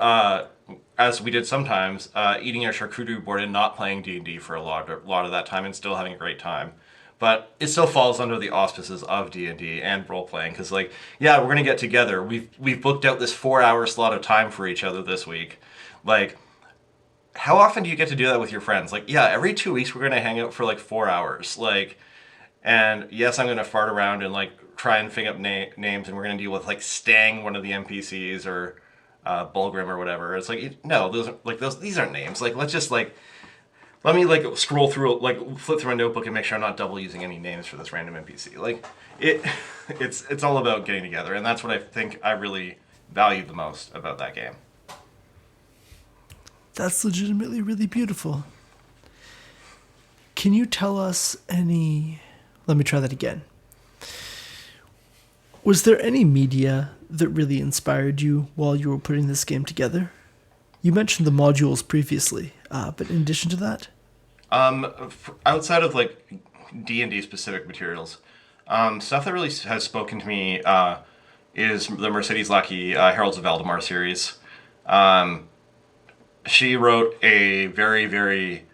as we did sometimes, eating our charcuterie board and not playing D&D for a lot of that time and still having a great time. But it still falls under the auspices of D&D and role playing because, like, yeah, we're gonna get together. We've booked out this 4-hour slot of time for each other this week. Like, how often do you get to do that with your friends? Like, yeah, every 2 weeks we're gonna hang out for like 4 hours. Like, and yes, I'm gonna fart around and like try and think up names, and we're gonna deal with like Stang, one of the NPCs, or Bulgrim or whatever. It's like no, these aren't names. Like, let's just like. Let me like scroll through, like flip through my notebook and make sure I'm not double using any names for this random NPC. Like, it's all about getting together, and that's what I think I really value the most about that game. That's legitimately really beautiful. Can you tell us any... Let me try that again. Was there any media that really inspired you while you were putting this game together? You mentioned the modules previously, but in addition to that? Outside of like D&D specific materials, stuff that really has spoken to me is the Mercedes Lackey Heralds of Valdemar series. She wrote a very, very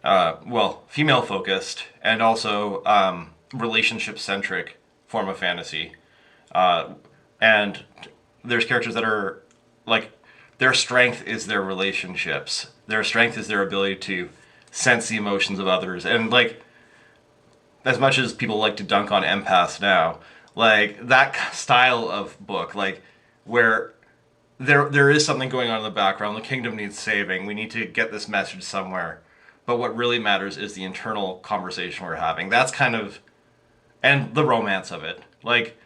female focused and also relationship centric form of fantasy, and there's characters that are like their strength is their relationships. Their strength is their ability to sense the emotions of others. And like, as much as people like to dunk on empaths now, like that style of book, like where there is something going on in the background. The kingdom needs saving. We need to get this message somewhere. But what really matters is the internal conversation we're having. That's kind of, and the romance of it. Like,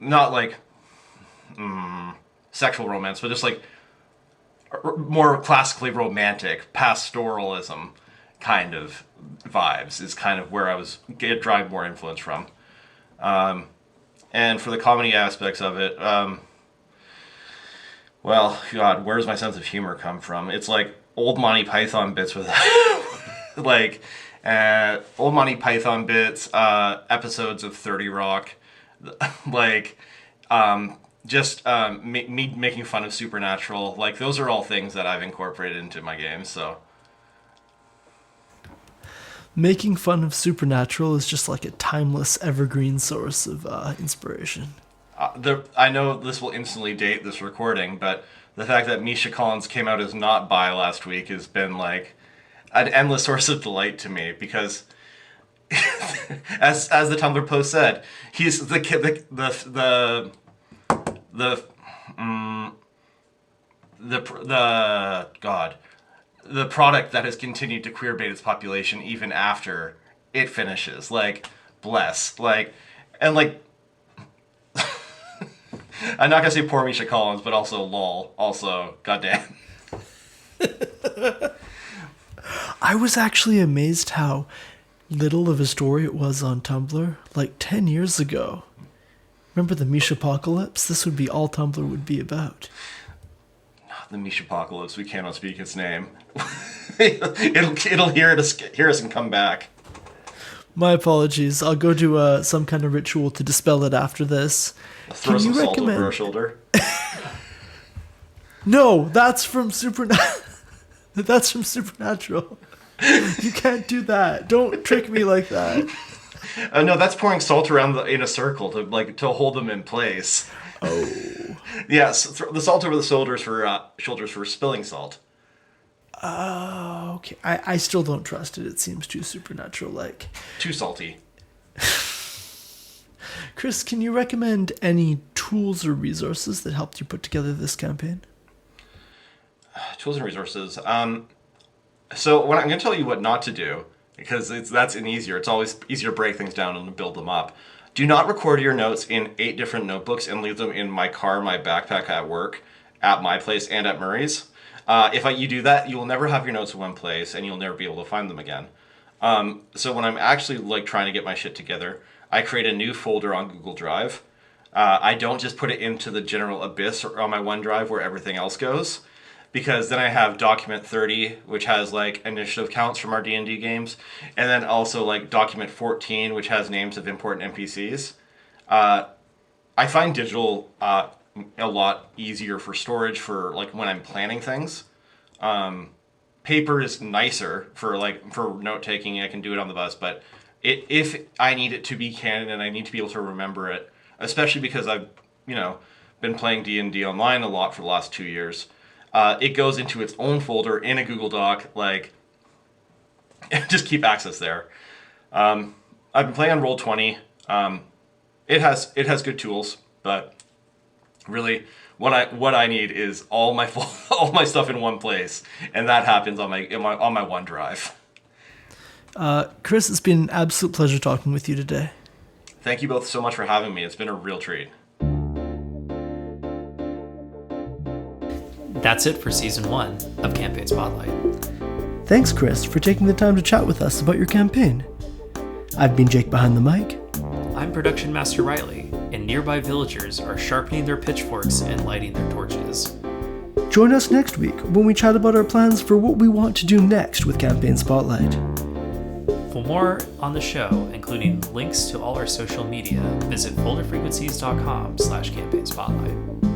not like sexual romance, but just like more classically romantic, pastoralism kind of vibes is kind of where I was drawing more influence from. And for the comedy aspects of it, well, God, where's my sense of humor come from? It's like old Monty Python bits with, like, old Monty Python bits, episodes of 30 Rock, like, me making fun of Supernatural. Like, those are all things that I've incorporated into my games, so. Making fun of Supernatural is just like a timeless, evergreen source of inspiration. I know this will instantly date this recording, but the fact that Misha Collins came out as not bi last week has been like an endless source of delight to me, because as the Tumblr post said, he's the product that has continued to queerbait its population even after it finishes. Like, bless. Like, and like, I'm not gonna say poor Misha Collins, but also lol. Also, goddamn. I was actually amazed how little of a story it was on Tumblr, like 10 years ago. Remember the Mishapocalypse? This would be all Tumblr would be about. The Mishapocalypse, we cannot speak its name. it'll hear us and come back. My apologies. I'll go do some kind of ritual to dispel it after this. Throw some salt over our shoulder. No, that's from That's from Supernatural. You can't do that. Don't trick me like that. No, that's pouring salt around in a circle to hold them in place. Oh. Yeah, so the salt over the shoulders for spilling salt. Oh, okay. I still don't trust it. It seems too Supernatural-like. Too salty. Chris, can you recommend any tools or resources that helped you put together this campaign? Tools and resources. So I'm going to tell you what not to do, because that's easier. It's always easier to break things down and to build them up. Do not record your notes in 8 different notebooks and leave them in my car, my backpack at work, at my place, and at Murray's. If you do that, you will never have your notes in one place, and you'll never be able to find them again. So when I'm actually like trying to get my shit together, I create a new folder on Google Drive. I don't just put it into the general abyss or on my OneDrive where everything else goes, because then I have document 30, which has like initiative counts from our D&D games, and then also like document 14, which has names of important NPCs. I find digital a lot easier for storage for like when I'm planning things. Paper is nicer for note taking. I can do it on the bus, but if I need it to be canon and I need to be able to remember it, especially because I've been playing D&D online a lot for the last 2 years. It goes into its own folder in a Google Doc, just keep access there. I've been playing on Roll20. It has good tools, but really what I need is all my stuff in one place, and that happens on my OneDrive. Chris, it's been an absolute pleasure talking with you today. Thank you both so much for having me. It's been a real treat. That's it for Season 1 of Campaign Spotlight. Thanks, Chris, for taking the time to chat with us about your campaign. I've been Jake behind the mic. I'm Production Master Riley, and nearby villagers are sharpening their pitchforks and lighting their torches. Join us next week when we chat about our plans for what we want to do next with Campaign Spotlight. For more on the show, including links to all our social media, visit folderfrequencies.com/campaignspotlight.